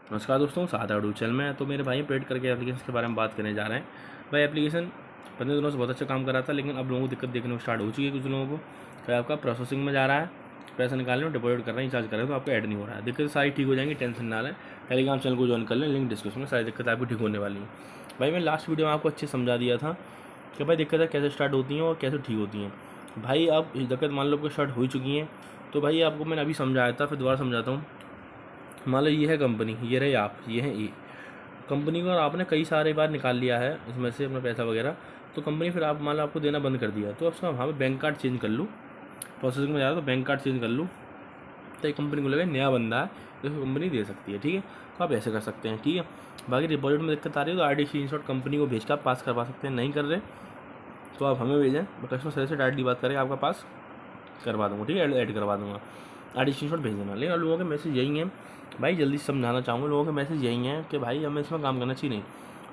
नमस्कार दोस्तों, साथ है चैनल में। तो मेरे भाई पेड करके एप्लीकेशन के बारे में बात करने जा रहे हैं। भाई एप्लीकेशन 15 दिनों से बहुत अच्छा काम कर रहा था, लेकिन अब लोगों को दिक्कत देखने को स्टार्ट हो चुकी है। कुछ लोगों को क्या आपका प्रोसेसिंग में जा रहा है, पैसा निकालने में डिपॉजिट कर रहे हैं, रिचार्ज कर रहे हैं, तो आपका ऐड नहीं हो रहा है। दिक्कत सारी ठीक हो जाएंगी, टेंशन ना लें। टेलीग्राम चैनल को ज्वाइन कर लें, लिंक डिस्क्रिप्शन में। सारी दिक्कत आपकी ठीक होने वाली है। भाई मैं लास्ट वीडियो में आपको अच्छे समझा दिया था कि भाई दिक्कतें कैसे स्टार्ट होती हैं और कैसे ठीक होती हैं। भाई अब दिक्कत मान लो आपको स्टार्ट हो चुकी हैं, तो भाई आपको मैंने अभी समझाया था, फिर दोबारा समझाता हूँ। मान लो ये है कंपनी, ये रहे आप, ये है ए कंपनी को, और आपने कई सारे बार निकाल लिया है इसमें से अपना पैसा वगैरह, तो कंपनी फिर आप मान लो आपको देना बंद कर दिया, तो अब वहाँ पे बैंक कार्ड चेंज कर लूँ। प्रोसेसिंग में जा रहा तो बैंक कार्ड चेंज कर लूँ, तो एक कंपनी को लगे नया बंदा है जिसको कंपनी दे सकती है। ठीक है, तो आप ऐसे कर सकते हैं। ठीक है, बाकी डिपॉजिट में दिक्कत आ रही है तो आईडी स्क्रीनशॉट कंपनी को भेज कर आप पास करवा सकते हैं। नहीं कर रहे तो आप हमें भेजें, कस्टमर सर्विस से डायरेक्टली बात करें, आपका पास करवा दूँगा। ठीक है, ऐड करवा दूँगा। आईडी स्क्रीनशॉट भेज देना। लेकिन लोगों के मैसेज यही हैं भाई, जल्दी से समझाना चाहूँगा, लोगों के मैसेज यही हैं कि भाई हमें इसमें काम करना चाहिए नहीं।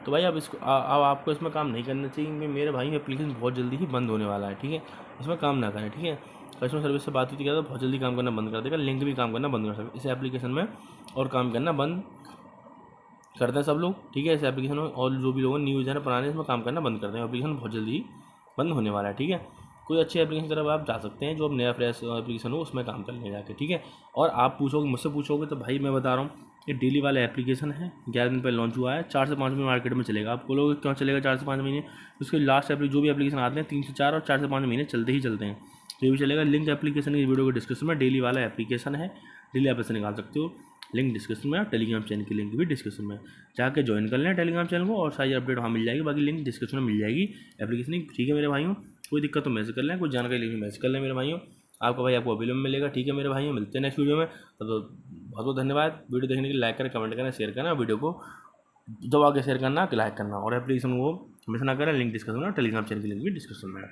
तो भाई अब इसको अब आपको इसमें काम नहीं करना चाहिए, क्योंकि मेरे भाई एप्लीकेशन बहुत जल्दी ही बंद होने वाला है। ठीक है, इसमें काम ना करें। ठीक है, कस्टमर सर्विस से बात होती है तो बहुत जल्दी काम करना बंद कर देगा, लिंक भी काम करना बंद कर सकते इस एप्लीकेशन में, और काम करना बंद करते हैं सब लोग। ठीक है, इस एप्लीकेशन में और जो भी लोग न्यू यूजर है पुराने, इसमें काम करना बंद करते हैं। एप्लीकेशन बहुत जल्दी ही बंद होने वाला है। ठीक है, कोई अच्छी एप्लीकेशन की तरफ आप जा सकते हैं, जो अब नया फ्रेश एप्लीकेशन हो उसमें काम करने जाके। ठीक है, और आप पूछोगे, मुझसे पूछोगे, तो भाई मैं बता रहा हूँ, ये डेली वाला एप्लीकेशन है, 11 दिन पहले लॉन्च हुआ है, 4 से 5 महीने मार्केट में चलेगा। आप बोलोगे क्यों चलेगा 4 से 5 महीने? उसके लास्ट जो भी एप्लीकेशन आते हैं 3 से 4 और 4 से 5 महीने चलते ही चलते हैं, तो ये भी चलेगा। लिंक एप्लीकेशन की वीडियो को डिस्क्रिप्शन में, डेली वाला एप्लीकेशन है, डेली आप ऐसे निकाल सकते हो। लिंक डिस्क्रिप्शन में, और टेलीग्राम चैनल की लिंक भी डिस्क्रिप्शन में, जाके ज्वाइन कर लें टेलीग्राम चैनल को, और सारी अपडेट वहाँ मिल जाएगी। बाकी लिंक डिस्क्रिप्शन में मिल जाएगी एप्लीकेशन की। ठीक है मेरे भाइयों, कोई दिक्कत तो मैसेज कर लें, कोई जानकारी लेनी मैसेज कर लें मेरे भाइयों। आपका भाई आपको अवेलेबल मिलेगा। ठीक है मेरे भाइयों, मिलते हैं नेक्स्ट वीडियो में। तब तो बहुत बहुत धन्यवाद। वीडियो देखने के लिए लाइक करें, कमेंट करें, शेयर करना, वीडियो को दबा के शेयर करना, लाइक करना, और एप्लीकेशन को मिस ना करें। लिंक डिस्क्रिप्शन में, टेलीग्राम चैनल की लिंक भी डिस्क्रिप्शन में है।